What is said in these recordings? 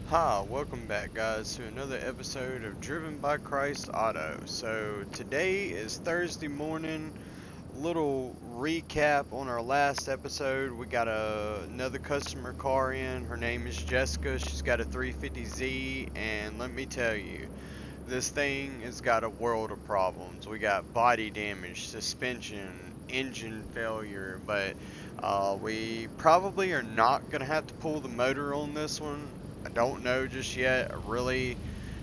Hi, welcome back guys to another episode of Driven by Christ Auto. So today is Thursday morning. Little recap on our last episode. We got another customer car in. Her name is Jessica. She's got a 350Z, and let me tell you, this thing has got a world of problems. We got body damage, suspension, engine failure, but we probably are not going to have to pull the motor on this one. I don't know just yet. I really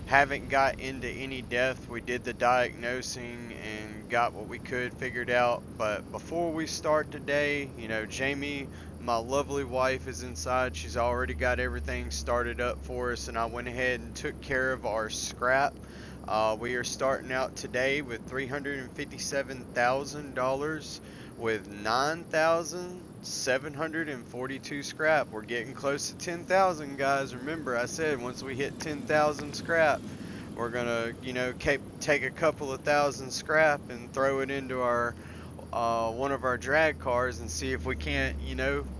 haven't got into any depth. We did the diagnosing and got what we could figured out. But before we start today, Jamie, my lovely wife, is inside. She's already got everything started up for us, and I went ahead and took care of our scrap. We are starting out today with $357,000 with 9,742 scrap. We're getting close to 10,000, guys. Remember, I said once we hit 10,000 scrap, we're gonna, take a couple of thousand scrap and throw it into our one of our drag cars and see if we can't,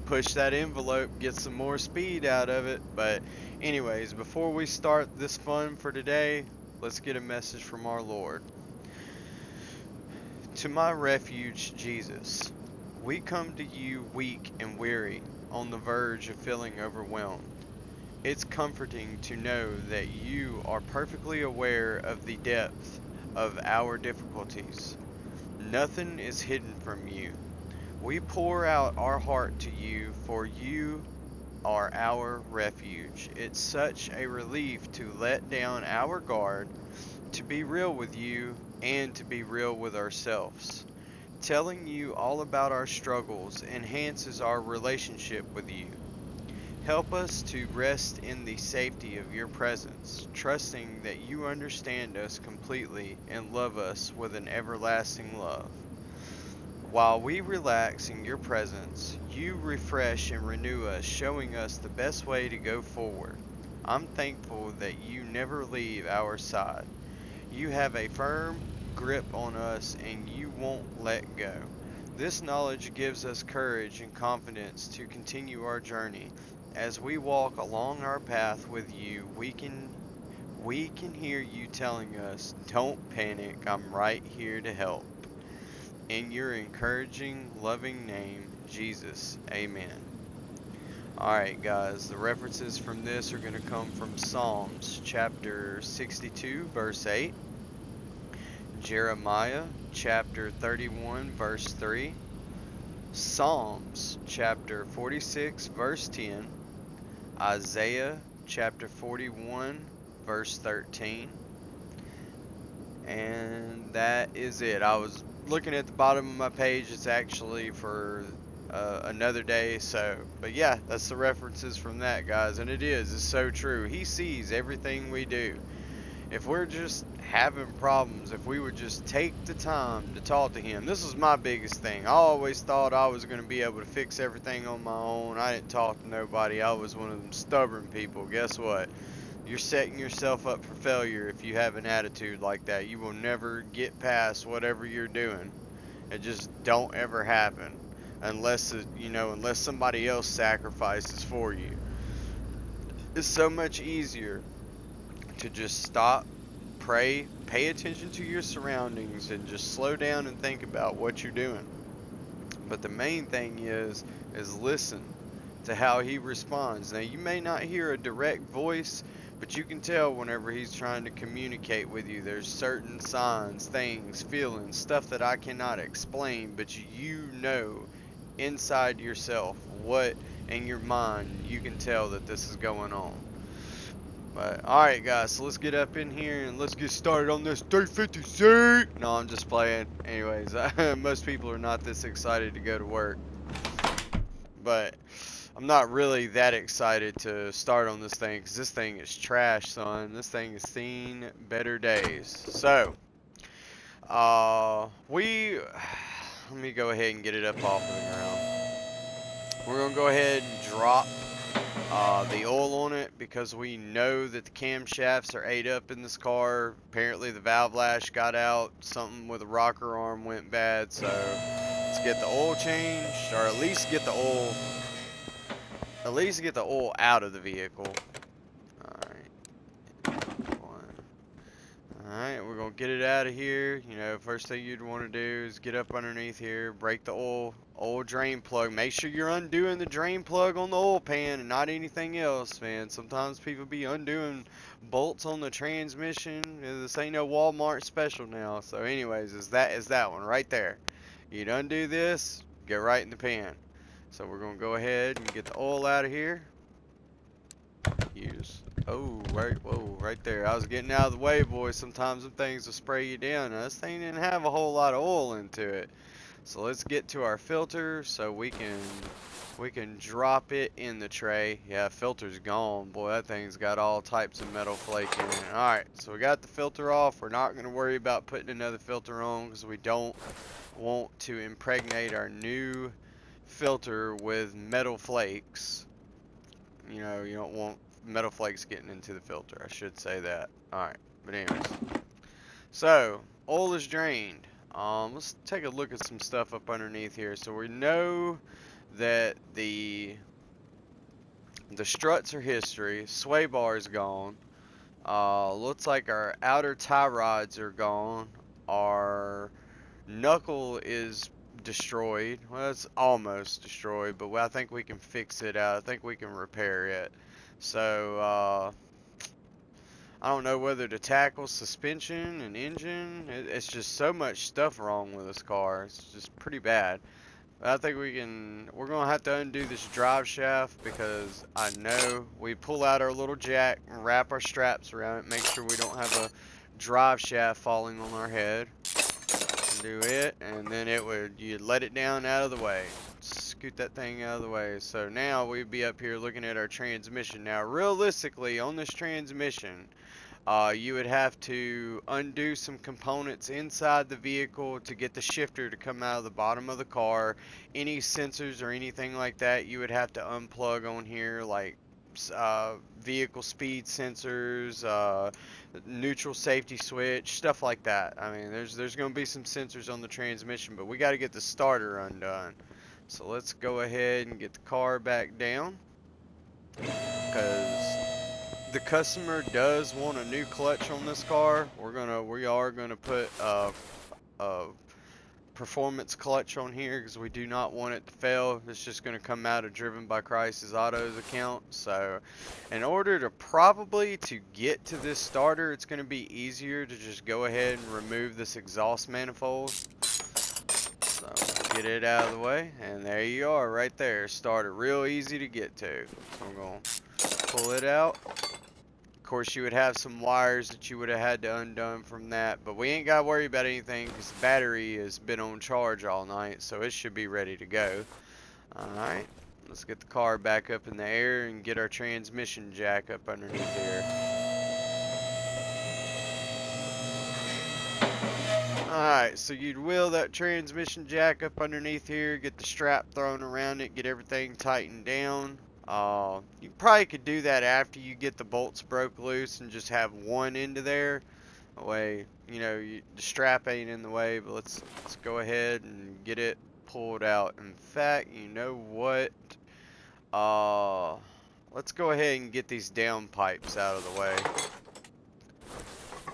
push that envelope, get some more speed out of it. But anyways, before we start this fun for today, let's get a message from our Lord. To my refuge, Jesus, we come to you weak and weary, on the verge of feeling overwhelmed. It's comforting to know that you are perfectly aware of the depth of our difficulties. Nothing is hidden from you. We pour out our heart to you, for you are our refuge. It's such a relief to let down our guard, to be real with you, and to be real with ourselves. Telling you all about our struggles enhances our relationship with you. Help us to rest in the safety of your presence, trusting that you understand us completely and love us with an everlasting love. While we relax in your presence, you refresh and renew us, showing us the best way to go forward. I'm thankful that you never leave our side. You have a firm grip on us and you won't let go. This knowledge gives us courage and confidence to continue our journey. As we walk along our path with you, we can hear you telling us, "Don't panic, I'm right here to help." In your encouraging, loving name, Jesus, amen. Alright, guys, the references from this are going to come from Psalms chapter 62, verse 8, Jeremiah chapter 31, verse 3, Psalms chapter 46, verse 10, Isaiah chapter 41, verse 13, and that is it. I was looking at the bottom of my page. It's actually for another day. But yeah, that's the references from that, guys. And it's so true. He sees everything we do. If we're just having problems, if we would just take the time to talk to him. This was my biggest thing. I always thought I was going to be able to fix everything on my own. I didn't talk to nobody. I was one of them stubborn people. Guess what? You're setting yourself up for failure if you have an attitude like that. You will never get past whatever you're doing. It just don't ever happen unless somebody else sacrifices for you. It's so much easier to just stop, pray, pay attention to your surroundings, and just slow down and think about what you're doing. But the main thing is listen to how he responds. Now, you may not hear a direct voice, but you can tell whenever he's trying to communicate with you. There's certain signs, things, feelings, stuff that I cannot explain, but you know inside yourself what in your mind you can tell that this is going on. But alright, guys, so let's get up in here and let's get started on this 350C. No, I'm just playing. Anyways, most people are not this excited to go to work. But I'm not really that excited to start on this thing because this thing is trash, son. This thing has seen better days. So, let me go ahead and get it up off of the ground. We're going to go ahead and drop the oil on it because we know that the camshafts are ate up in this car. Apparently the valve lash got out, something with the rocker arm went bad, so let's get the oil changed, or at least get the oil out of the vehicle. Alright, we're going to get it out of here. You know, first thing you'd want to do is get up underneath here, break the oil drain plug. Make sure you're undoing the drain plug on the oil pan and not anything else, man. Sometimes people be undoing bolts on the transmission. This ain't no Walmart special now. So anyways, is that one right there. You'd undo this, get right in the pan. So we're going to go ahead and get the oil out of here. Right there. I was getting out of the way, boys. Sometimes them things will spray you down. Now, this thing didn't have a whole lot of oil into it. So let's get to our filter so we can drop it in the tray. Yeah, filter's gone. Boy, that thing's got all types of metal flake in it. Alright, so we got the filter off. We're not going to worry about putting another filter on because we don't want to impregnate our new filter with metal flakes. You know, you don't want metal flakes getting into the filter. I should say that. Alright, but anyways. So, oil is drained. Let's take a look at some stuff up underneath here. So we know that the struts are history. Sway bar is gone. Looks like our outer tie rods are gone. Our knuckle is destroyed. Well, it's almost destroyed, but I think we can fix it out. I think we can repair it. So, I don't know whether to tackle suspension and engine. It's just so much stuff wrong with this car. It's just pretty bad. But I think we're going to have to undo this drive shaft because I know we pull out our little jack and wrap our straps around it. Make sure we don't have a drive shaft falling on our head. Do it, and then you'd let it down out of the way. Scoot that thing out of the way. So now we'd be up here looking at our transmission. Now, realistically, on this transmission, you would have to undo some components inside the vehicle to get the shifter to come out of the bottom of the car. Any sensors or anything like that, you would have to unplug on here, like vehicle speed sensors, neutral safety switch, stuff like that. I mean, there's going to be some sensors on the transmission, but we got to get the starter undone. So let's go ahead and get the car back down, because the customer does want a new clutch on this car. We are gonna put a performance clutch on here because we do not want it to fail. It's just going to come out of DrivenByChrist's autos account. So in order to get to this starter, it's going to be easier to just go ahead and remove this exhaust manifold. So get it out of the way, and there you are right there. Starter, real easy to get to. So I'm going to pull it out. Of course, you would have some wires that you would have had to undone from that, but we ain't got to worry about anything because the battery has been on charge all night, so it should be ready to go. Alright, let's get the car back up in the air and get our transmission jack up underneath here. Alright, so you'd wheel that transmission jack up underneath here, get the strap thrown around it, get everything tightened down. You probably could do that after you get the bolts broke loose and just have one into there. That way, you know, the strap ain't in the way, but let's go ahead and get it pulled out. In fact, you know what? Let's go ahead and get these down pipes out of the way.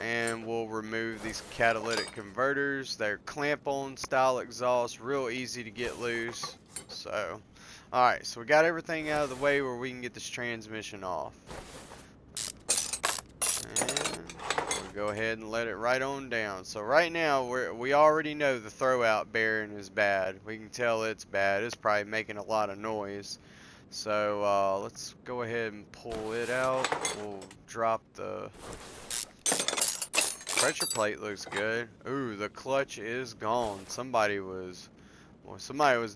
And we'll remove these catalytic converters. They're clamp-on style exhaust, real easy to get loose. So, alright, so we got everything out of the way where we can get this transmission off. And we'll go ahead and let it right on down. So right now, we already know the throwout bearing is bad. We can tell it's bad. It's probably making a lot of noise. So let's go ahead and pull it out. We'll drop the pressure plate. Looks good. Ooh, the clutch is gone. Somebody was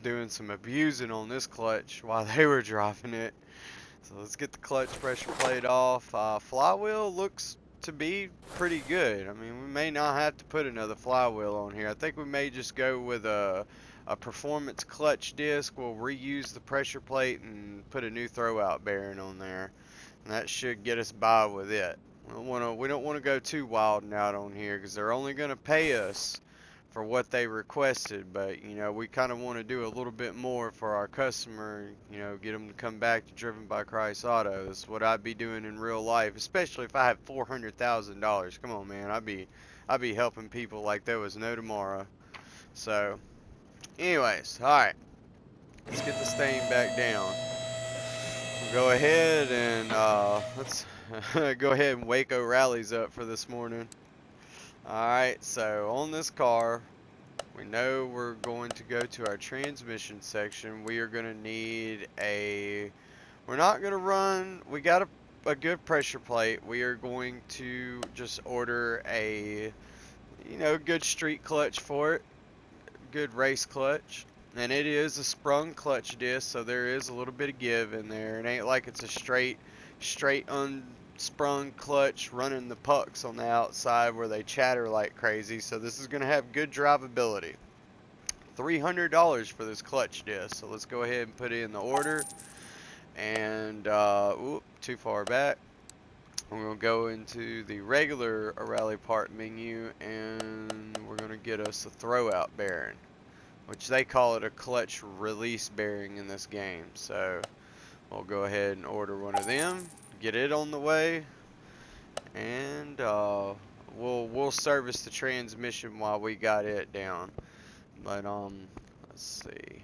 doing some abusing on this clutch while they were dropping it. So let's get the clutch pressure plate off. Flywheel looks to be pretty good. I mean, we may not have to put another flywheel on here. I think we may just go with a performance clutch disc. We'll reuse the pressure plate and put a new throwout bearing on there. And that should get us by with it. We don't want to go too wild and out on here because they're only going to pay us for what they requested, but you know, we kind of want to do a little bit more for our customer, you know, get them to come back to Driven by Christ Autos. What I'd be doing in real life, especially if I have $400,000. Come on, man, I'd be helping people like there was no tomorrow. So, anyways, all right, let's get this thing back down. We'll go ahead and let's go ahead and wake O'Reilly's up for this morning. All right, so on this car, we know we're going to go to our transmission section. We are going to need we're not going to run, we got a good pressure plate. We are going to just order you know, good street clutch for it, good race clutch. And it is a sprung clutch disc, so there is a little bit of give in there. It ain't like it's a straight unsprung clutch running the pucks on the outside where they chatter like crazy. So this is going to have good drivability. $300 for this clutch disc. So let's go ahead and put in the order. And too far back. We're going to go into the regular O'Reilly part menu, and we're going to get us a throwout bearing, which they call it a clutch release bearing in this game. So we'll go ahead and order one of them, get it on the way, and we'll service the transmission while we got it down. But let's see.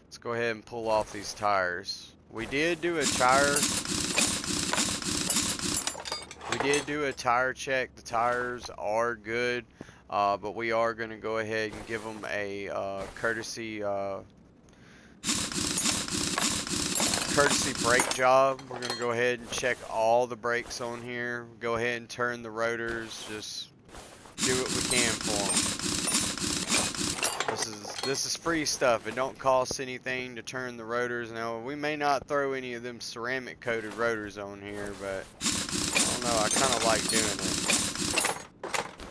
Let's go ahead and pull off these tires. We did do a tire check. The tires are good. But we are going to go ahead and give them a courtesy brake job. We're going to go ahead and check all the brakes on here. Go ahead and turn the rotors. Just do what we can for them. This is free stuff. It don't cost anything to turn the rotors. Now, we may not throw any of them ceramic coated rotors on here, but I don't know. I kind of like doing it.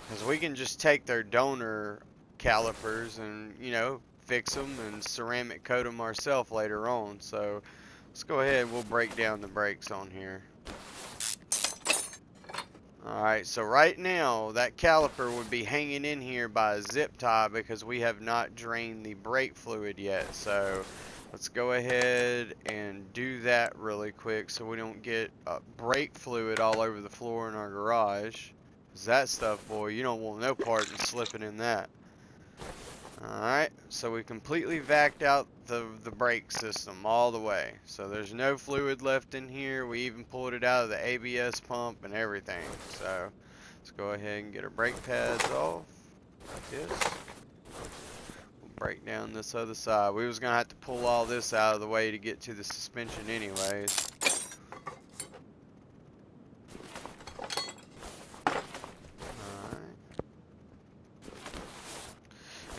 Because we can just take their donor calipers and, you know, fix them and ceramic coat them ourselves later on. So let's go ahead and we'll break down the brakes on here. Alright, so right now that caliper would be hanging in here by a zip tie because we have not drained the brake fluid yet. So let's go ahead and do that really quick so we don't get brake fluid all over the floor in our garage. That stuff, boy, you don't want no part in slipping in that. Alright, so we completely vacuumed out the brake system all the way. So there's no fluid left in here. We even pulled it out of the ABS pump and everything. So let's go ahead and get our brake pads off like this. We'll break down this other side. We was going to have to pull all this out of the way to get to the suspension anyways.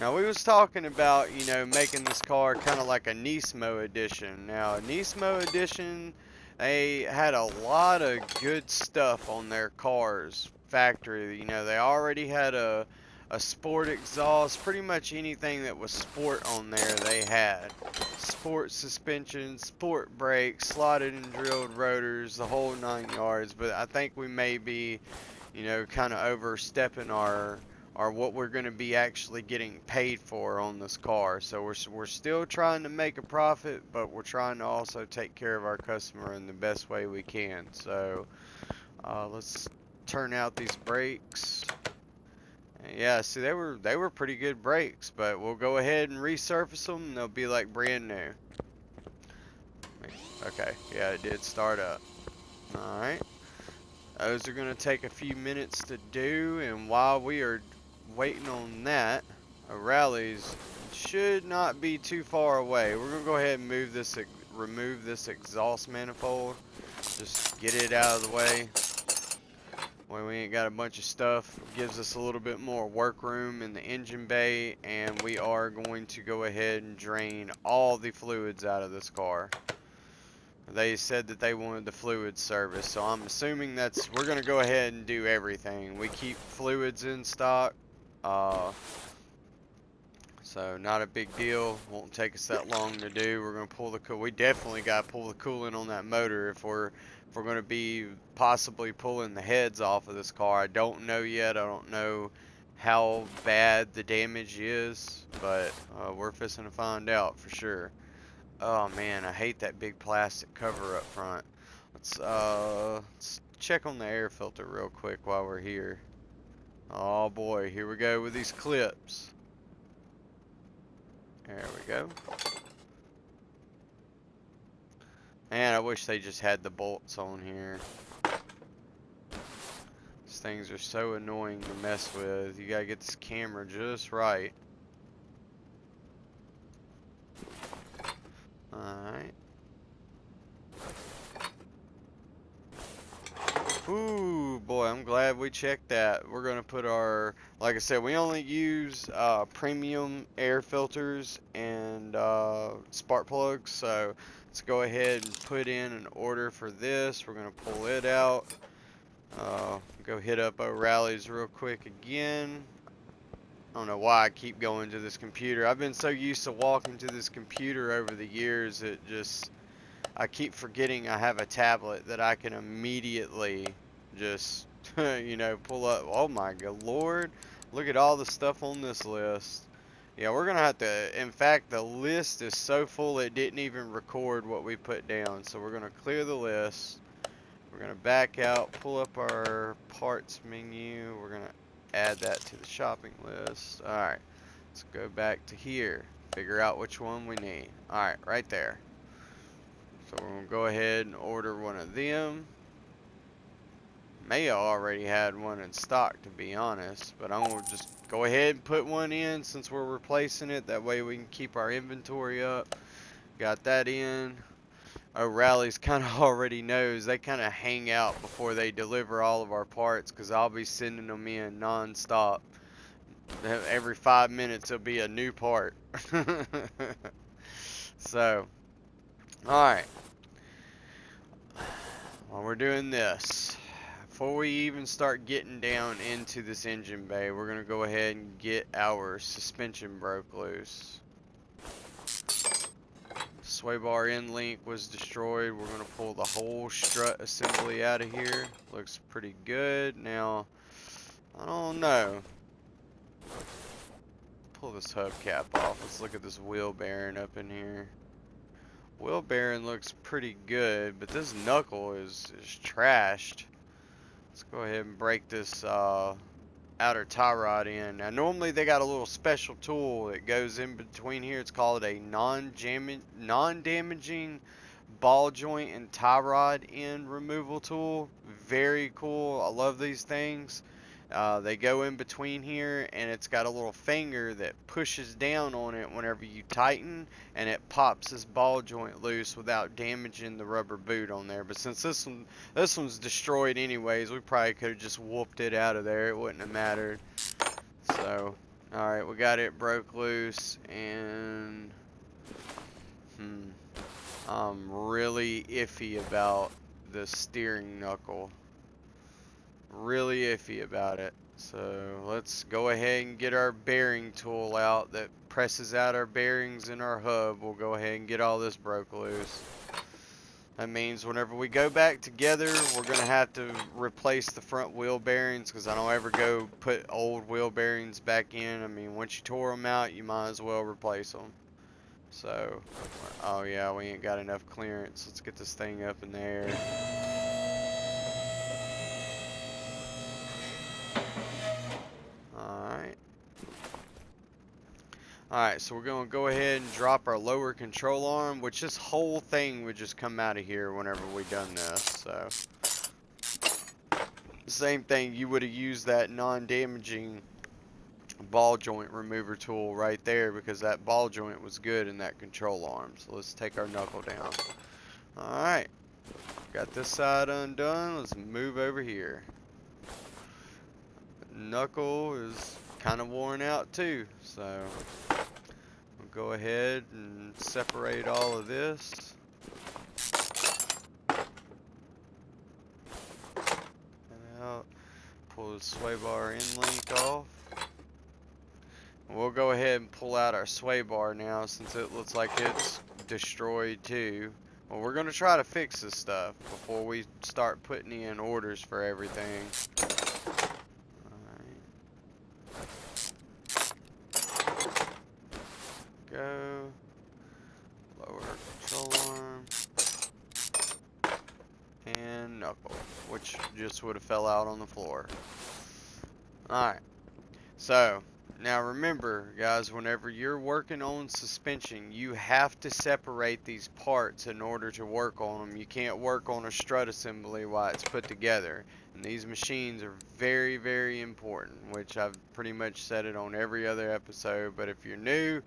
Now we was talking about, you know, making this car kind of like a Nismo edition. Now, a Nismo edition, they had a lot of good stuff on their cars factory. You know, they already had a sport exhaust. Pretty much anything that was sport on there they had. Sport suspension, sport brakes, slotted and drilled rotors, the whole 9 yards. But I think we may be, you know, kind of overstepping our what we're going to be actually getting paid for on this car. So we're still trying to make a profit, but we're trying to also take care of our customer in the best way we can. So let's turn out these brakes. Yeah, see, they were pretty good brakes, but we'll go ahead and resurface them and they'll be like brand new. Okay, yeah, it did start up. Alright, those are going to take a few minutes to do, and while we are waiting on that, O'Reilly's should not be too far away. We're gonna go ahead and remove this exhaust manifold. Just get it out of the way. When we ain't got a bunch of stuff, it gives us a little bit more work room in the engine bay, and we are going to go ahead and drain all the fluids out of this car. They said that they wanted the fluid service, so I'm assuming we're gonna go ahead and do everything. We keep fluids in stock. So not a big deal. Won't take us that long to do. We're gonna pull we definitely gotta pull the coolant on that motor if we're gonna be possibly pulling the heads off of this car. I don't know yet. I don't know how bad the damage is, but we're fixing to find out for sure. Oh man, I hate that big plastic cover up front. Let's check on the air filter real quick while we're here. Oh boy, here we go with these clips. There we go. Man, I wish they just had the bolts on here. These things are so annoying to mess with. You gotta get this camera just right. Alright. Ooh, boy, I'm glad we checked that. We're gonna put our, like I said, we only use premium air filters and spark plugs. So let's go ahead and put in an order for this. We're gonna pull it out. Go hit up O'Reilly's real quick again. I don't know why I keep going to this computer. I've been so used to walking to this computer over the years, I keep forgetting I have a tablet that I can immediately just, you know, pull up. Oh my good lord, look at all the stuff on this list. Yeah, we're gonna have to, in fact, the list is so full it didn't even record what we put down. So we're gonna clear the list. We're gonna back out, pull up our parts menu. We're gonna add that to the shopping list. Alright, let's go back to here. Figure out which one we need. Alright, right there. So we're gonna go ahead and order one of them. May have already had one in stock, to be honest, but I'm gonna just go ahead and put one in since we're replacing it. That way we can keep our inventory up. Got that in. O'Reilly's kind of already knows. They kind of hang out before they deliver all of our parts because I'll be sending them in non-stop. Every 5 minutes there'll be a new part. So, alright. While we're doing this, before we even start getting down into this engine bay, we're going to go ahead and get our suspension broke loose. Sway bar end link was destroyed. We're going to pull the whole strut assembly out of here. Looks pretty good. Now, I don't know. Pull this hubcap off. Let's look at this wheel bearing up in here. Wheel bearing looks pretty good, but this knuckle is trashed. Let's go ahead and break this outer tie rod in. Now normally they got a little special tool that goes in between here. It's called a non-damaging ball joint and tie rod end removal tool. Very cool. I love these things. They go in between here, and it's got a little finger that pushes down on it whenever you tighten, and it pops this ball joint loose without damaging the rubber boot on there. But since this one's destroyed anyways, we probably could have just whooped it out of there. It wouldn't have mattered. So, alright, we got it broke loose, and I'm really iffy about the steering knuckle. Really iffy about it. So let's go ahead and get our bearing tool out that presses out our bearings in our hub. We'll go ahead and get all this broke loose. That means whenever we go back together, we're going to have to replace the front wheel bearings because I don't ever go put old wheel bearings back in. I mean, once you tore them out, you might as well replace them. So, oh yeah, we ain't got enough clearance. Let's get this thing up in the air. Alright, so we're going to go ahead and drop our lower control arm, which this whole thing would just come out of here whenever we done this. So, same thing, you would have used that non-damaging ball joint remover tool right there because that ball joint was good in that control arm. So let's take our knuckle down. Alright, got this side undone. Let's move over here. Knuckle is kind of worn out too, so we'll go ahead and separate all of this. Out. Pull the sway bar end link off. We'll go ahead and pull out our sway bar now since it looks like it's destroyed too. Well, we're going to try to fix this stuff before we start putting in orders for everything. much just would have fell out on the floor. Alright, so now remember guys, whenever you're working on suspension, you have to separate these parts in order to work on them. You can't work on a strut assembly while it's put together. And these machines are very, very important, which I've pretty much said it on every other episode. But if you're new,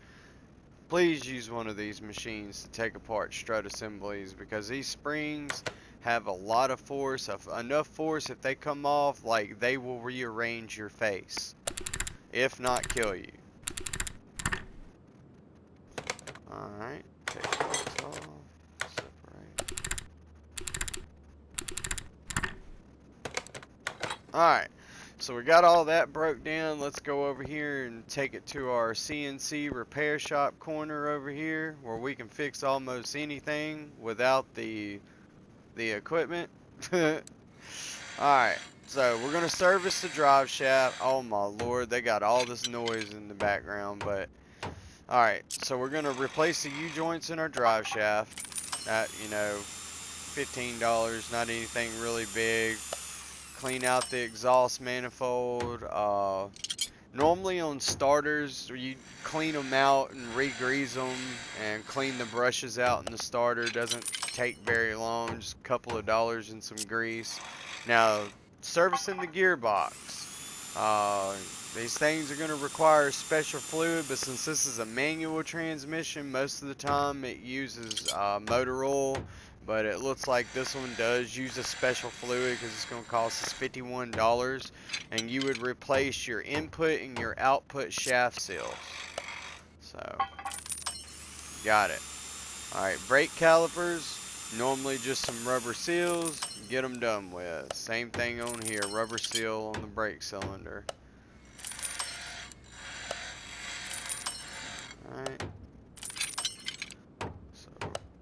please use one of these machines to take apart strut assemblies, because these springs have a lot of force, enough force if they come off, like they will rearrange your face, if not kill you. Alright, take this off, separate. Alright, so we got all that broke down. Let's go over here and take it to our CNC repair shop corner over here, where we can fix almost anything without the equipment. Alright, so we're going to service the drive shaft. Oh my lord, they got all this noise in the background, but alright, so we're going to replace the U-joints in our drive shaft at, you know, $15, not anything really big. Clean out the exhaust manifold. Normally on starters, you clean them out and re-grease them and clean the brushes out in the starter. Doesn't take very long, just a couple of dollars and some grease. Now, servicing the gearbox. These things are going to require special fluid, but since this is a manual transmission, most of the time it uses motor oil. But it looks like this one does use a special fluid, because it's going to cost us $51. And you would replace your input and your output shaft seals. So, got it. Alright, brake calipers. Normally just some rubber seals. Get them done with. Same thing on here. Rubber seal on the brake cylinder. Alright.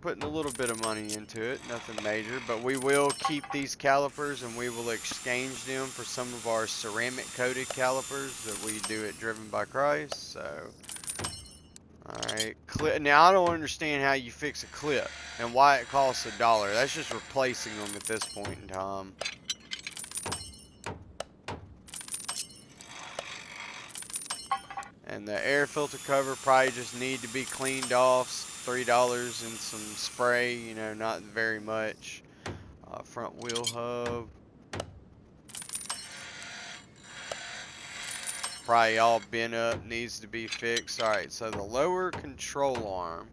Putting a little bit of money into it, nothing major, but we will keep these calipers and we will exchange them for some of our ceramic coated calipers that we do at DrivenByChrist. So, alright, now I don't understand how you fix a clip and why it costs $1. That's just replacing them at this point in time. And the air filter cover probably just need to be cleaned off. $3 and some spray, you know, not very much. Front wheel hub. Probably all bent up, needs to be fixed. Alright, so the lower control arm.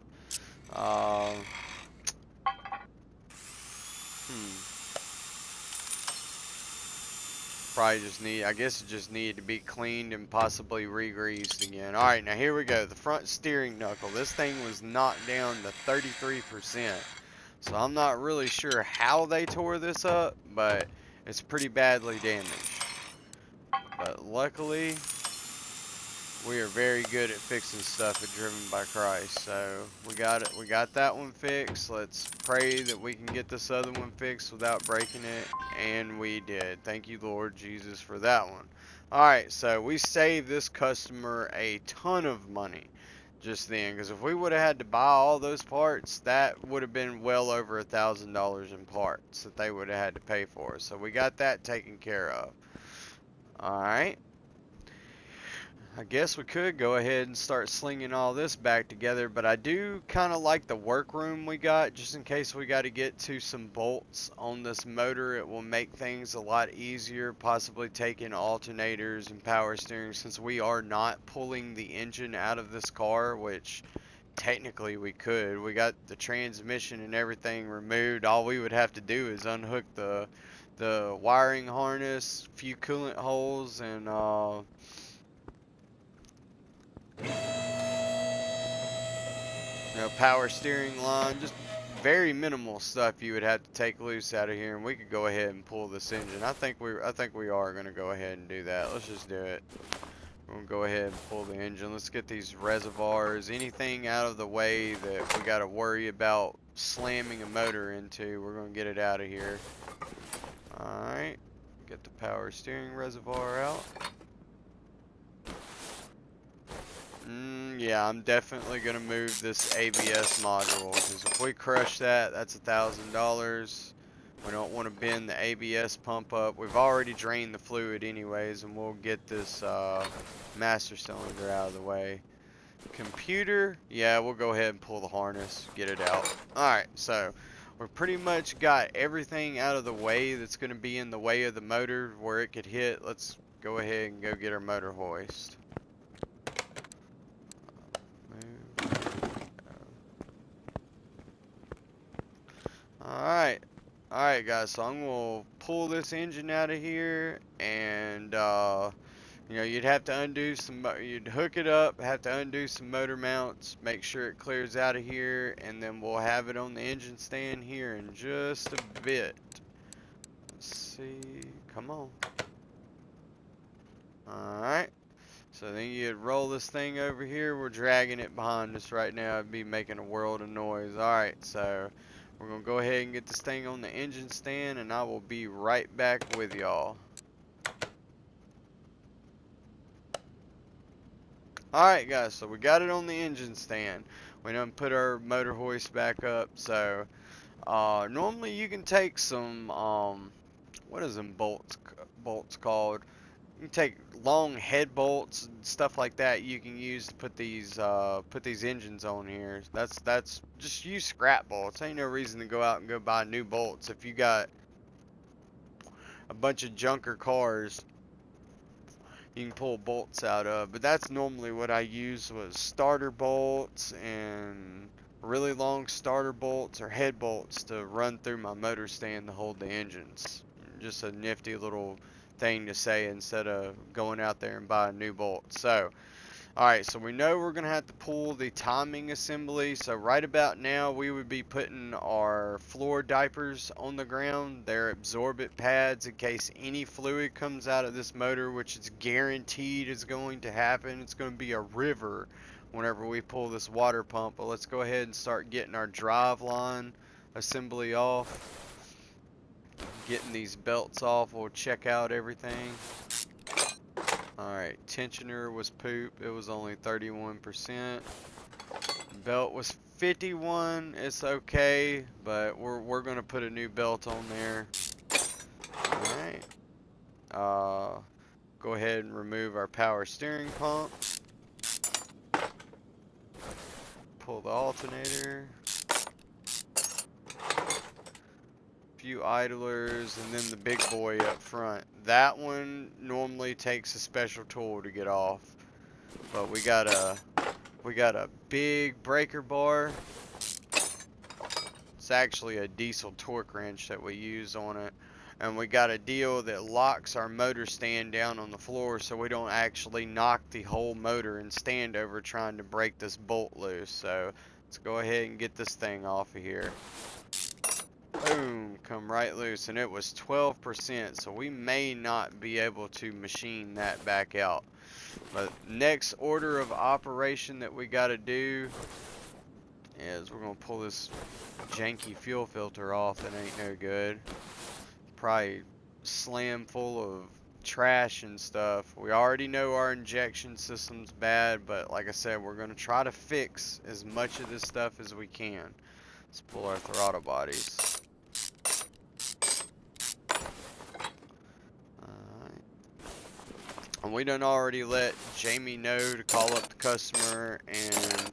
Probably just I guess it just needed to be cleaned and possibly re-greased again. Alright, now here we go. The front steering knuckle. This thing was knocked down to 33%. So I'm not really sure how they tore this up, but it's pretty badly damaged. But luckily, we are very good at fixing stuff at DrivenByChrist. So we got it. We got that one fixed. Let's pray that we can get this other one fixed without breaking it. And we did. Thank you, Lord Jesus, for that one. Alright, so we saved this customer a ton of money just then, because if we would have had to buy all those parts, that would have been well over $1,000 in parts that they would have had to pay for. So we got that taken care of. Alright. I guess we could go ahead and start slinging all this back together, but I do kind of like the workroom we got, just in case we got to get to some bolts on this motor. It will make things a lot easier, possibly taking alternators and power steering, since we are not pulling the engine out of this car, which technically we could. We got the transmission and everything removed. All we would have to do is unhook the wiring harness, few coolant holes, and power steering line, just very minimal stuff you would have to take loose out of here, and we could go ahead and pull this engine. I think we are going to go ahead and do that. Let's just do it. We're going to go ahead and pull the engine. Let's get these reservoirs, anything out of the way that we got to worry about slamming a motor into. We're going to get it out of here. Alright, get the power steering reservoir out. Yeah, I'm definitely going to move this ABS module, because if we crush that, that's $1,000. We don't want to bend the ABS pump up. We've already drained the fluid anyways, and we'll get this master cylinder out of the way. Computer, yeah, we'll go ahead and pull the harness, get it out. Alright, so we've pretty much got everything out of the way that's going to be in the way of the motor where it could hit. Let's go ahead and go get our motor hoist. Alright. Alright guys, so I'm going to pull this engine out of here, and you know, you'd have to undo some, you'd hook it up, have to undo some motor mounts, make sure it clears out of here, and then we'll have it on the engine stand here in just a bit. Let's see, come on. Alright, so then you'd roll this thing over here. We're dragging it behind us right now. It'd be making a world of noise. Alright, so we're going to go ahead and get this thing on the engine stand, and I will be right back with y'all. Alright guys, so we got it on the engine stand. We done put our motor hoist back up. So normally you can take some what is them bolts called? You can take long head bolts and stuff like that you can use to put these engines on here. That's just use scrap bolts. Ain't no reason to go out and go buy new bolts if you got a bunch of junker cars you can pull bolts out of. But that's normally what I use, was starter bolts and really long starter bolts or head bolts to run through my motor stand to hold the engines. Just a nifty little thing to say instead of going out there and buying new bolts. So alright, so we know we're going to have to pull the timing assembly. So right about now we would be putting our floor diapers on the ground. They're absorbent pads in case any fluid comes out of this motor, which is guaranteed is going to happen. It's going to be a river whenever we pull this water pump. But let's go ahead and start getting our drive line assembly off. Getting these belts off, we'll check out everything. Alright, tensioner was poop. It was only 31%. Belt was 51. It's okay, but we're gonna put a new belt on there. Alright. Go ahead and remove our power steering pump. Pull the alternator. Few idlers, and then the big boy up front. That one normally takes a special tool to get off, but we got a big breaker bar. It's actually a diesel torque wrench that we use on it, and we got a deal that locks our motor stand down on the floor so we don't actually knock the whole motor and stand over trying to break this bolt loose. So let's go ahead and get this thing off of here. Boom, come right loose, and it was 12%, so we may not be able to machine that back out. But next order of operation that we got to do is we're going to pull this janky fuel filter off that ain't no good. Probably slam full of trash and stuff. We already know our injection system's bad, but like I said, we're going to try to fix as much of this stuff as we can. Let's pull our throttle bodies. And we done already let Jamie know to call up the customer, and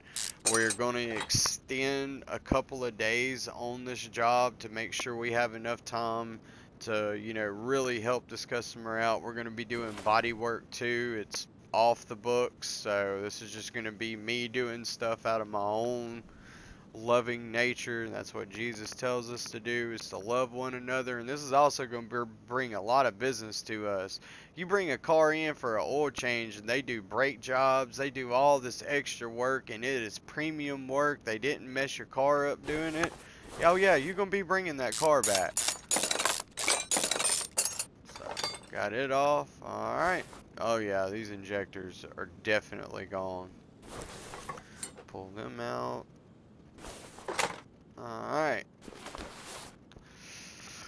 we're going to extend a couple of days on this job to make sure we have enough time to, you know, really help this customer out. We're going to be doing body work too. It's off the books, so this is just going to be me doing stuff out of my own loving nature. That's what Jesus tells us to do, is to love one another. And this is also going to bring a lot of business to us. You bring a car in for an oil change and they do brake jobs, they do all this extra work, and it is premium work. They didn't mess your car up doing it. Oh yeah, you're going to be bringing that car back. So got it off. Alright. Oh yeah, these injectors are definitely gone. Pull them out.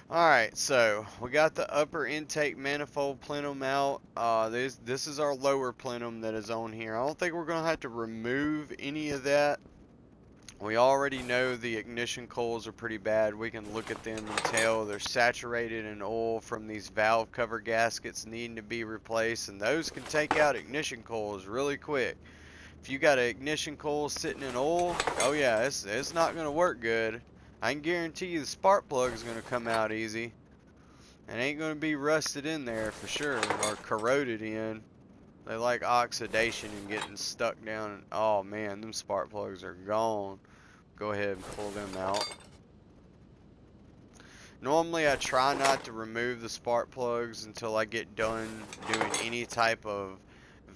Alright, so we got the upper intake manifold plenum out. This is our lower plenum that is on here. I don't think we're going to have to remove any of that. We already know the ignition coils are pretty bad. We can look at them and tell they're saturated in oil from these valve cover gaskets needing to be replaced, and those can take out ignition coils really quick. If you got an ignition coil sitting in oil, oh yeah, it's not going to work good. I can guarantee you the spark plug is going to come out easy. It ain't going to be rusted in there for sure, or corroded in. They like oxidation and getting stuck down. Oh man, them spark plugs are gone. Go ahead and pull them out. Normally I try not to remove the spark plugs until I get done doing any type of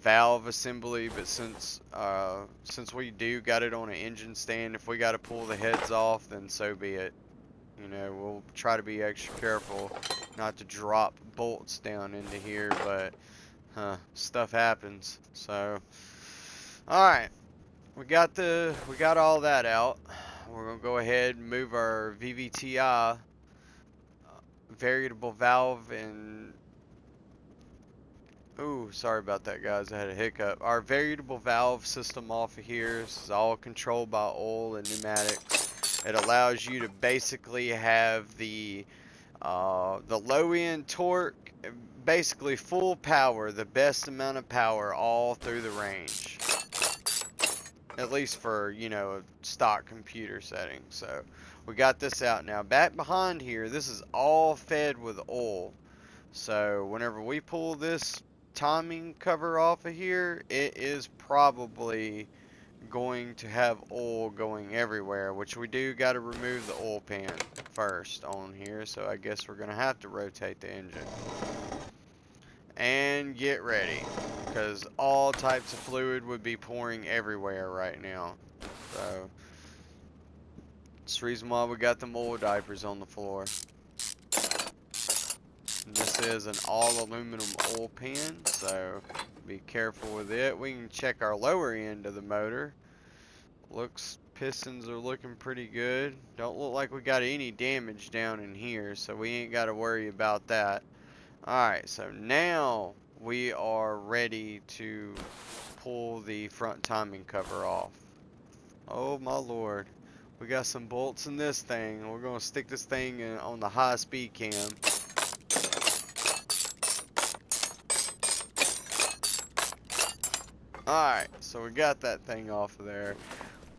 valve assembly, but since we do got it on an engine stand, if we got to pull the heads off, then so be it. You know, we'll try to be extra careful not to drop bolts down into here, but stuff happens. So alright, we got all that out. We're gonna go ahead and move our VVTI variable valve and ooh, sorry about that guys, I had a hiccup. Our variable valve system off of here. This is all controlled by oil and pneumatics. It allows you to basically have the low end torque, basically full power, the best amount of power all through the range. At least for, you know, a stock computer setting. So we got this out now. Back behind here, this is all fed with oil. So whenever we pull this timing cover off of here, it is probably going to have oil going everywhere, which we do got to remove the oil pan first on here. So I guess we're going to have to rotate the engine. And get ready, because all types of fluid would be pouring everywhere right now. So that's the reason why we got them oil diapers on the floor. And this is an all aluminum oil pan, so be careful with it. We can check our lower end of the motor. Pistons are looking pretty good. Don't look like we got any damage down in here, so we ain't got to worry about that. Alright, so now we are ready to pull the front timing cover off. Oh my lord. We got some bolts in this thing. We're going to stick this thing on the high speed cam. Alright, so we got that thing off of there.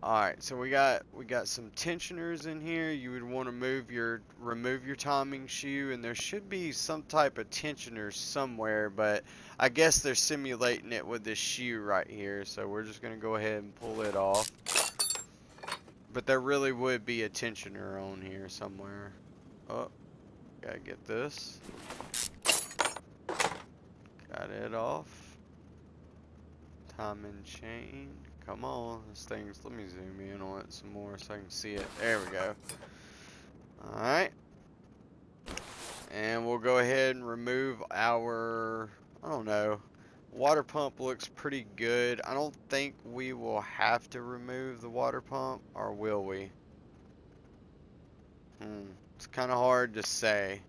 Alright, so we got some tensioners in here. You would want to remove your timing shoe, and there should be some type of tensioner somewhere, but I guess they're simulating it with this shoe right here, so we're just gonna go ahead and pull it off. But there really would be a tensioner on here somewhere. Oh, gotta get this. Got it off. Timing chain. Come on, this thing's, let me zoom in on it some more so I can see it. There we go. Alright. And we'll go ahead and remove our, I don't know, water pump looks pretty good. I don't think we will have to remove the water pump, or will we? It's kind of hard to say.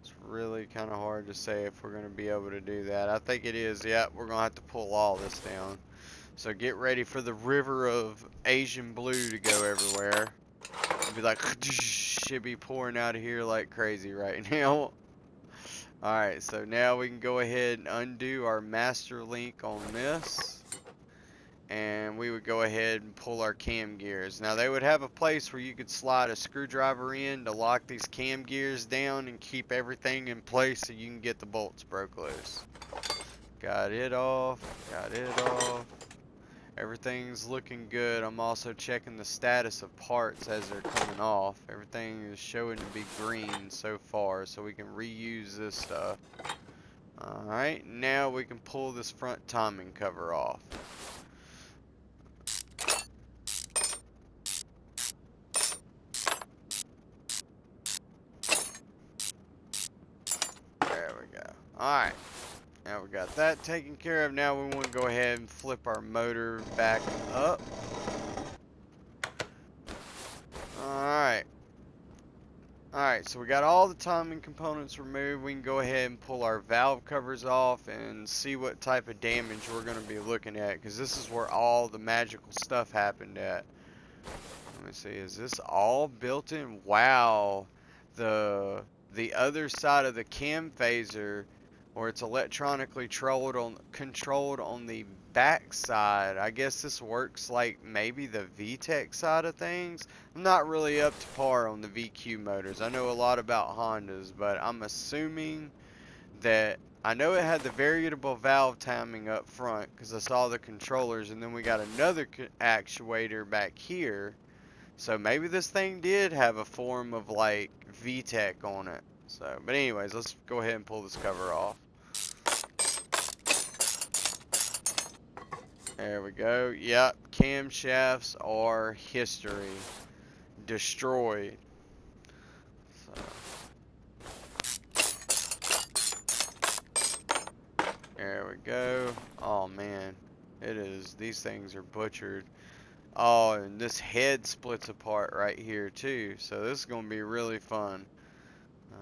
It's really kind of hard to say if we're going to be able to do that. I think it is. Yeah, we're going to have to pull all this down. So get ready for the river of Asian blue to go everywhere. It'll be like, should be pouring out of here like crazy right now. Alright, so now we can go ahead and undo our master link on this. And we would go ahead and pull our cam gears. Now they would have a place where you could slide a screwdriver in to lock these cam gears down and keep everything in place so you can get the bolts broke loose. Got it off, got it off. Everything's looking good. I'm also checking the status of parts as they're coming off. Everything is showing to be green so far, so we can reuse this stuff. Alright, now we can pull this front timing cover off. There we go. Alright. Now we got that taken care of. Now we want to go ahead and flip our motor back up. Alright. Alright, so we got all the timing components removed. We can go ahead and pull our valve covers off and see what type of damage we're going to be looking at, because this is where all the magical stuff happened at. Let me see, is this all built in? Wow. The other side of the cam phaser, where it's electronically controlled on the back side. I guess this works like maybe the VTEC side of things. I'm not really up to par on the VQ motors. I know a lot about Hondas, but I'm assuming that I know it had the variable valve timing up front because I saw the controllers, and then we got another actuator back here. So maybe this thing did have a form of like VTEC on it. So, but anyways, let's go ahead and pull this cover off. There we go. Yep, camshafts are history. Destroyed. So. There we go. Oh man, it is. These things are butchered. Oh, and this head splits apart right here too. So this is going to be really fun.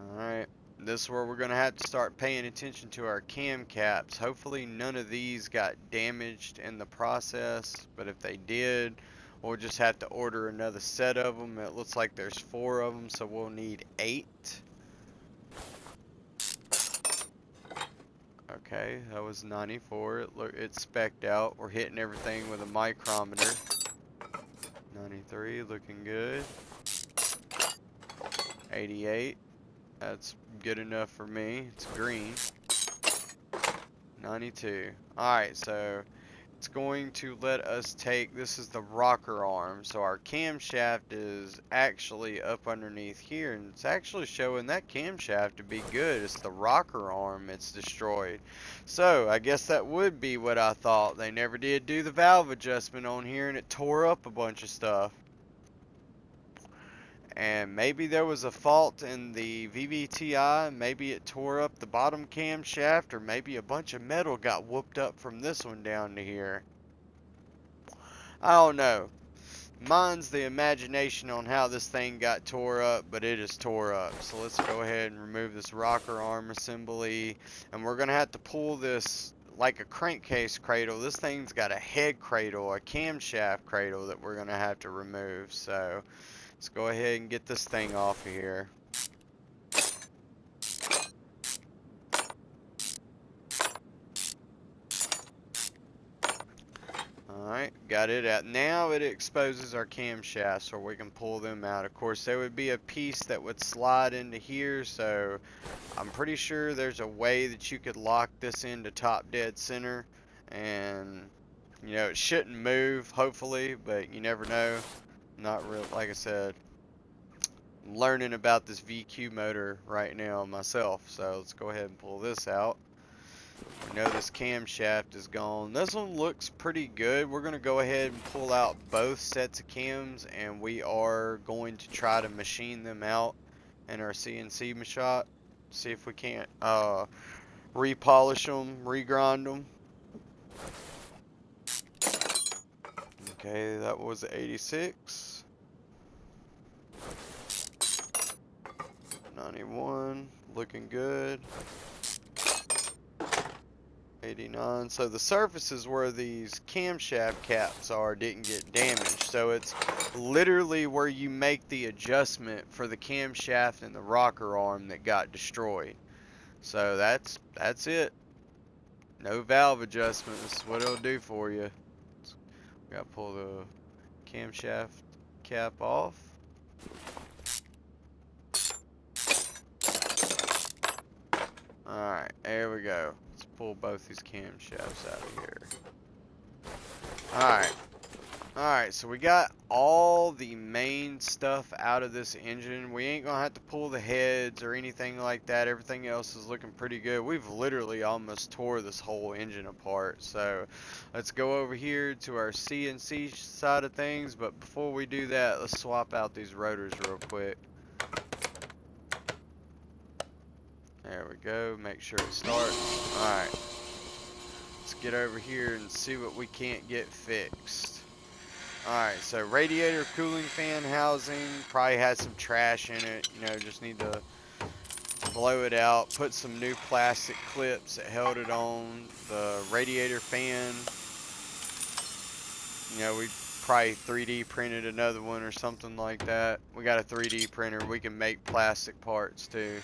Alright. This is where we're going to have to start paying attention to our cam caps. Hopefully none of these got damaged in the process. But if they did, we'll just have to order another set of them. It looks like there's 4 of them, so we'll need 8. Okay, that was 94. It's spec'd out. We're hitting everything with a micrometer. 93, looking good. 88, that's good enough for me. It's green. 92. Alright, so it's going to let us take, this is the rocker arm. So our camshaft is actually up underneath here, and it's actually showing that camshaft to be good. It's the rocker arm it's destroyed. So I guess that would be what I thought. They never did do the valve adjustment on here, and it tore up a bunch of stuff. And maybe there was a fault in the VVTi, maybe it tore up the bottom camshaft, or maybe a bunch of metal got whooped up from this one down to here. I don't know. Mine's the imagination on how this thing got tore up, but it is tore up. So let's go ahead and remove this rocker arm assembly, and we're going to have to pull this like a crankcase cradle. This thing's got a head cradle, a camshaft cradle that we're going to have to remove. So let's go ahead and get this thing off of here. Alright, got it out. Now it exposes our camshafts so we can pull them out. Of course, there would be a piece that would slide into here, so I'm pretty sure there's a way that you could lock this into top dead center. And, you know, it shouldn't move, hopefully, but you never know. Not real, like I said, I'm learning about this VQ motor right now myself. So let's go ahead and pull this out. We know this camshaft is gone. This one looks pretty good. We're going to go ahead and pull out both sets of cams, and we are going to try to machine them out in our CNC shop. See if we can't repolish them, regrind them. Okay, that was 86. 91, looking good. 89. So the surfaces where these camshaft caps are didn't get damaged. So it's literally where you make the adjustment for the camshaft and the rocker arm that got destroyed. So that's it. No valve adjustment. This is what it'll do for you. We gotta pull the camshaft cap off. Alright, there we go. Let's pull both these camshafts out of here. Alright, so we got all the main stuff out of this engine. We ain't gonna have to pull the heads or anything like that. Everything else is looking pretty good. We've literally almost tore this whole engine apart. So let's go over here to our CNC side of things. But before we do that, let's swap out these rotors real quick. There we go, make sure it starts. Alright, let's get over here and see what we can't get fixed. Alright, so radiator cooling fan housing probably had some trash in it. You know, just need to blow it out. Put some new plastic clips that held it on. The radiator fan, you know, we probably 3D printed another one or something like that. We got a 3D printer. We can make plastic parts too.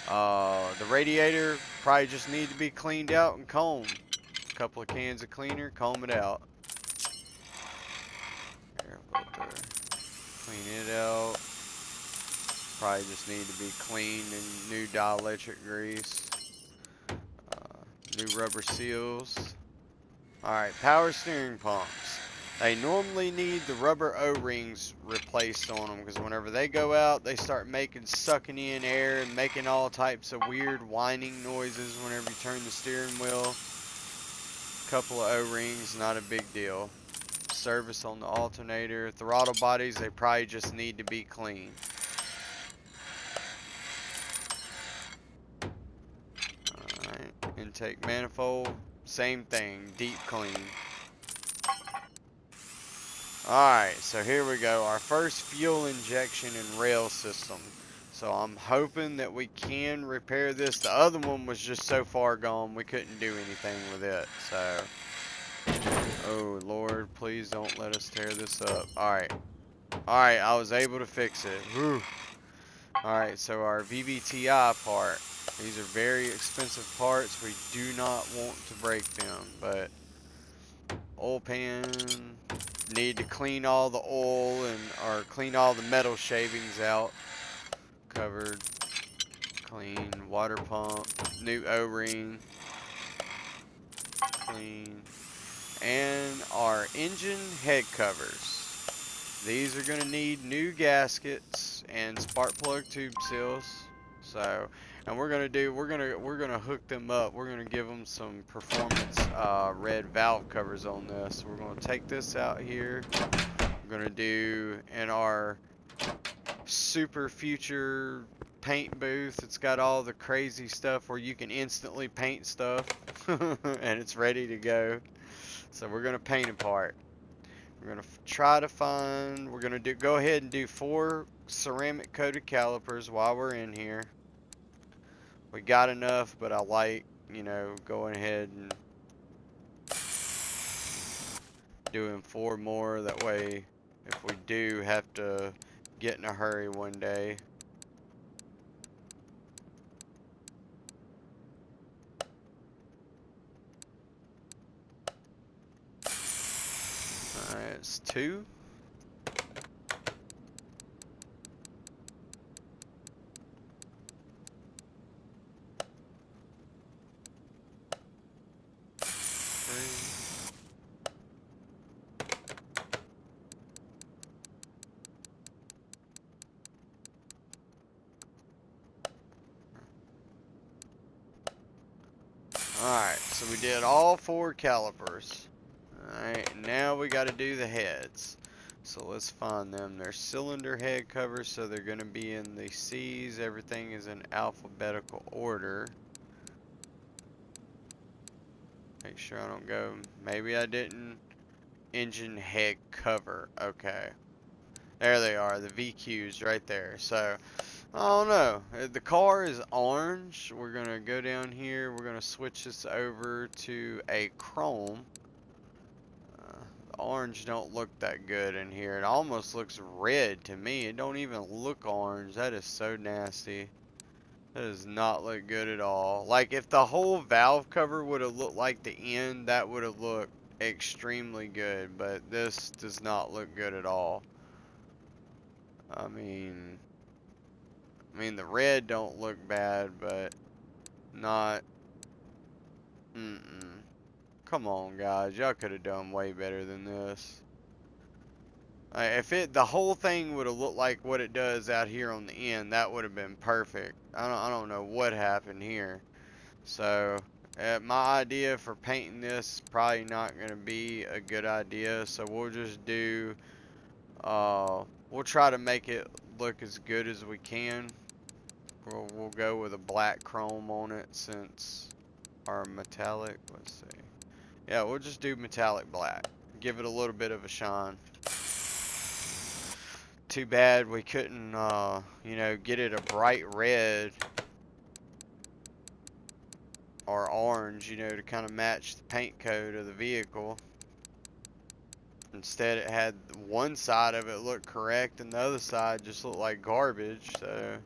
The radiator probably just need to be cleaned out and combed. A couple of cans of cleaner, comb it out. Here, clean it out. Probably just need to be cleaned and new dielectric grease. New rubber seals. Alright, power steering pumps. They normally need the rubber O-rings replaced on them because whenever they go out, they start sucking in air and making all types of weird whining noises whenever you turn the steering wheel. Couple of O-rings, not a big deal. Service on the alternator. Throttle bodies, they probably just need to be cleaned. Alright, intake manifold, same thing, deep clean. Alright, so here we go, our first fuel injection and rail system. So I'm hoping that we can repair this. The other one was just so far gone we couldn't do anything with it. So, oh Lord, please don't let us tear this up. Alright, I was able to fix it. Whew. Alright, so our VVTI part. These are very expensive parts. We do not want to break them, but oil pan, need to clean all the oil or clean all the metal shavings out. Covered, clean, water pump, new O-ring, clean, and our engine head covers. These are gonna need new gaskets and spark plug tube seals. So, and we're gonna hook them up. We're gonna give them some performance red valve covers on this. We're gonna take this out here. We're gonna do in our super future paint booth. It's got all the crazy stuff where you can instantly paint stuff and it's ready to go. So we're gonna paint a part. We're gonna try to find. We're gonna go ahead and do 4 ceramic coated calipers while we're in here. We got enough, but I like, you know, going ahead and doing 4 more. That way, if we do have to get in a hurry one day. Alright, it's 2. Alright, so we did all 4 calipers. Alright, now we got to do the heads. So let's find them. They're cylinder head covers, so they're going to be in the C's. Everything is in alphabetical order. Make sure I don't go. Maybe I didn't. Engine head cover. Okay. There they are, the VQs right there. So, I don't know. The car is orange. We're going to go down here. We're going to switch this over to a chrome. The orange don't look that good in here. It almost looks red to me. It don't even look orange. That is so nasty. That does not look good at all. Like, if the whole valve cover would have looked like the end, that would have looked extremely good. But this does not look good at all. I mean, the red don't look bad, but not. Come on, guys. Y'all could have done way better than this. If the whole thing would have looked like what it does out here on the end, that would have been perfect. I don't know what happened here. So, my idea for painting this is probably not going to be a good idea. So we'll just do. We'll try to make it look as good as we can. We'll go with a black chrome on it since our metallic. Let's see. Yeah, we'll just do metallic black. Give it a little bit of a shine. Too bad we couldn't, you know, get it a bright red or orange, you know, to kind of match the paint code of the vehicle. Instead, it had one side of it look correct and the other side just looked like garbage. So,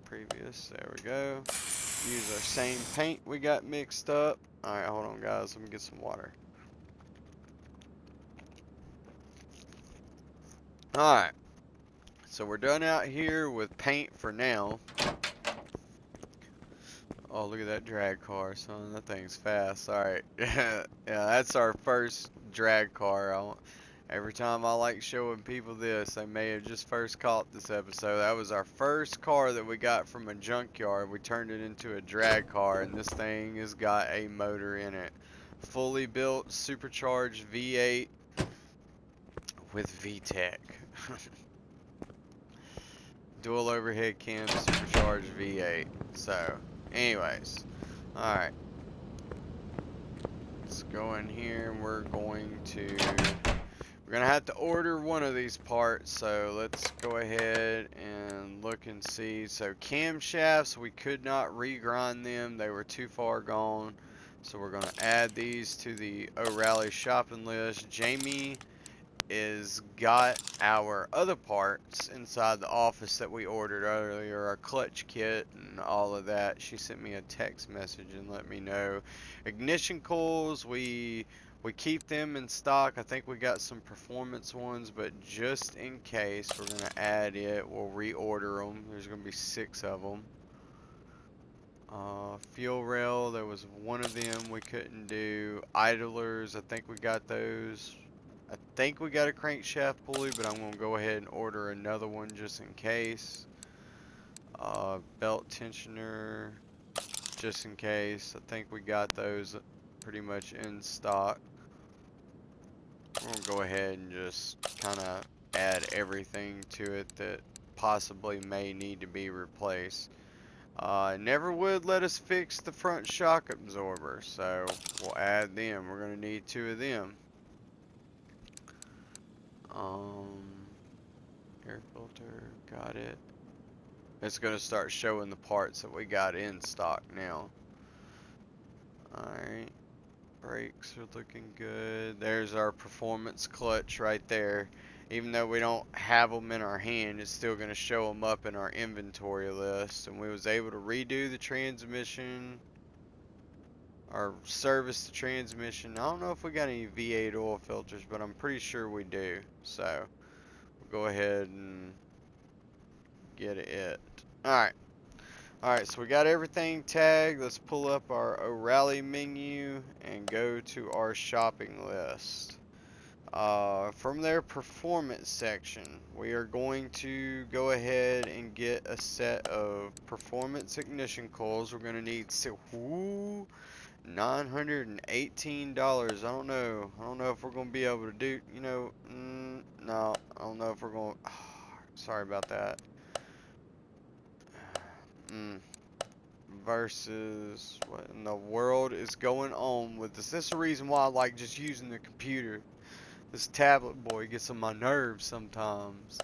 previous, there we go. Use our same paint we got mixed up. Alright, hold on, guys. Let me get some water. Alright. So, we're done out here with paint for now. Oh, look at that drag car, son. That thing's fast. Alright. Yeah, that's our first drag car. Every time I like showing people this, they may have just first caught this episode. That was our first car that we got from a junkyard. We turned it into a drag car, and this thing has got a motor in it. Fully built, supercharged V8 with VTEC. Dual overhead cam, supercharged V8. So, anyways, alright. Let's go in here and we're going to have to order one of these parts. So let's go ahead and look and see. So camshafts, we could not regrind them. They were too far gone. So we're going to add these to the O'Reilly shopping list. Jamie is got our other parts inside the office that we ordered earlier, our clutch kit and all of that. She sent me a text message and let me know. Ignition coils, we keep them in stock. I think we got some performance ones, but just in case, we're going to add it. We'll reorder them. There's going to be 6 of them. Fuel rail, there was one of them we couldn't do. Idlers, I think we got those. I think we got a crankshaft pulley, but I'm going to go ahead and order another one just in case. Belt tensioner, just in case. I think we got those pretty much in stock. We're going to go ahead and just kind of add everything to it that possibly may need to be replaced. Never would let us fix the front shock absorber, so we'll add them. We're going to need 2 of them. Air filter, got it. It's going to start showing the parts that we got in stock now. Alright, brakes are looking good. There's our performance clutch right there. Even though we don't have them in our hand, it's still going to show them up in our inventory list. And we was able to redo the transmission, or service the transmission. I don't know if we got any V8 oil filters, but I'm pretty sure we do. So we'll go ahead and get it. Alright. Alright, so we got everything tagged. Let's pull up our O'Reilly menu and go to our shopping list. From their performance section, we are going to go ahead and get a set of performance ignition coils. We're going to need $918. I don't know if we're going to be able to do, you know, no, I don't know if we're going, sorry about that. Versus what in the world is going on with this? This is the reason why I like just using the computer. This tablet boy gets on my nerves sometimes.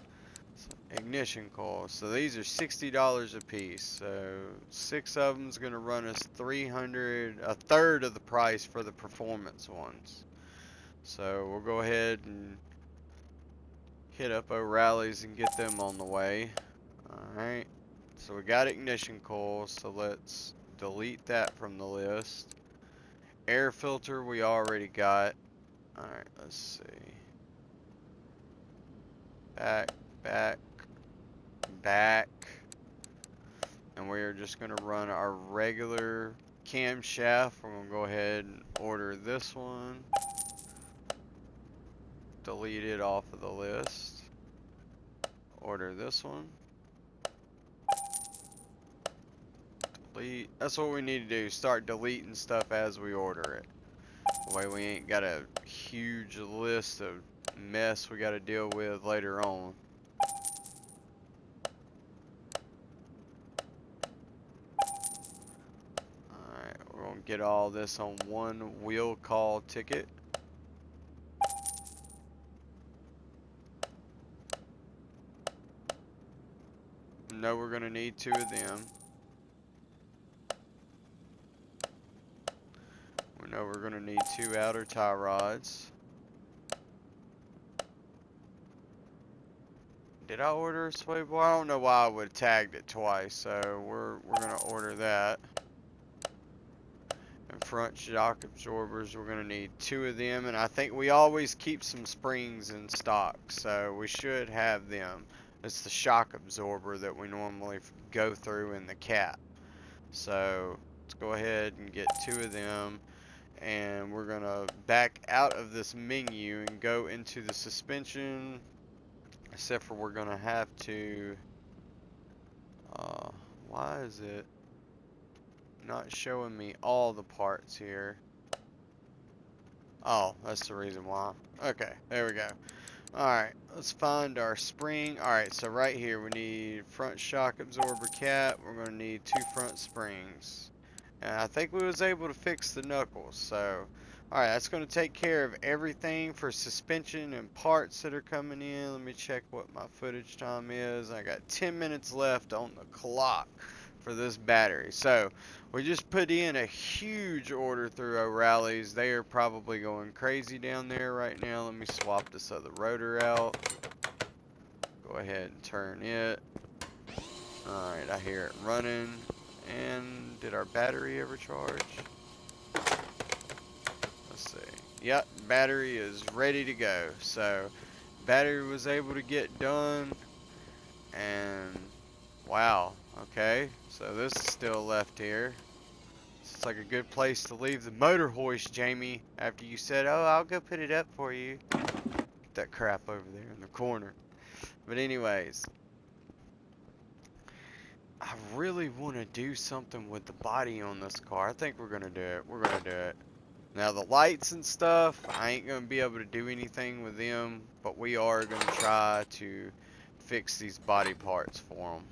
So, ignition coils. So these are $60 a piece. So 6 of them is going to run us $300, a third of the price for the performance ones. So we'll go ahead and hit up O'Reilly's and get them on the way. Alright. So we got ignition coils. So let's delete that from the list. Air filter we already got. Alright, let's see. Back. And we are just going to run our regular camshaft. We're going to go ahead and order this one. Delete it off of the list. Order this one. Delete. That's what we need to do. Start deleting stuff as we order it. That way we ain't got a huge list of mess we got to deal with later on. Alright, we're going to get all this on one wheel call ticket. know we're gonna need 2 of them. We know we're gonna need 2 outer tie rods. Did I order a sway bar? I don't know why I would have tagged it twice, so we're gonna order that. And front shock absorbers, we're gonna need 2 of them, and I think we always keep some springs in stock, so we should have them. It's the shock absorber that we normally go through in the cat. So let's go ahead and get 2 of them, and we're gonna back out of this menu and go into the suspension, except for we're gonna have to why is it not showing me all the parts here? Oh, that's the reason why. Okay, there we go. Alright, let's find our spring. Alright, so right here we need front shock absorber cap. We're going to need 2 front springs. And I think we was able to fix the knuckles. So, alright, that's going to take care of everything for suspension and parts that are coming in. Let me check what my footage time is. I got 10 minutes left on the clock for this battery. So, we just put in a huge order through O'Reilly's. They are probably going crazy down there right now. Let me swap this other rotor out. Go ahead and turn it. Alright, I hear it running. And did our battery ever charge? Let's see. Yep, battery is ready to go. So, battery was able to get done. And, wow. Okay, so this is still left here. It's like a good place to leave the motor hoist, Jamie, after you said, oh, I'll go put it up for you. Get that crap over there in the corner. But anyways, I really want to do something with the body on this car. I think we're going to do it. We're going to do it. Now, the lights and stuff, I ain't going to be able to do anything with them, but we are going to try to fix these body parts for them.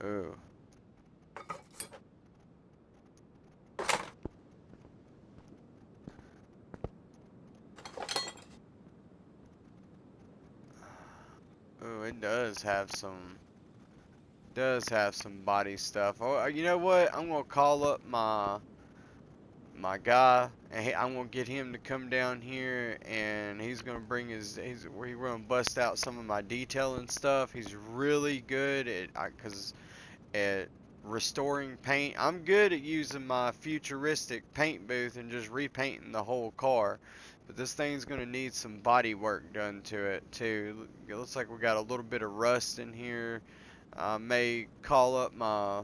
Ooh. Ooh, it does have some body stuff. Oh, you know what? I'm gonna call up my guy, and I'm gonna get him to come down here, and he's gonna bring he's gonna bust out some of my detailing stuff. He's really good at restoring paint. I'm good at using my futuristic paint booth and just repainting the whole car. But this thing's going to need some body work done to it too. It looks like we got a little bit of rust in here. I may call up my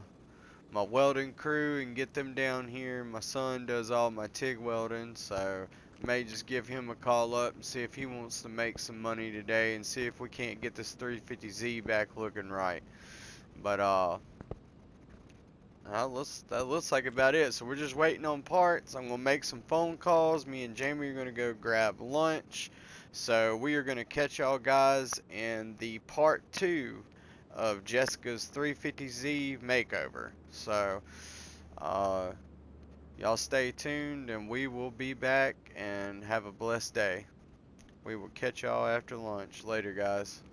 welding crew and get them down here. My son does all my TIG welding, so may just give him a call up and see if he wants to make some money today and see if we can't get this 350Z back looking right. But that looks like about it. So we're just waiting on parts. I'm gonna make some phone calls. Me and Jamie are gonna go grab lunch. So we are gonna catch y'all guys in the part 2 of Jessica's 350Z makeover. So y'all stay tuned, and we will be back, and have a blessed day. We will catch y'all after lunch. Later, guys.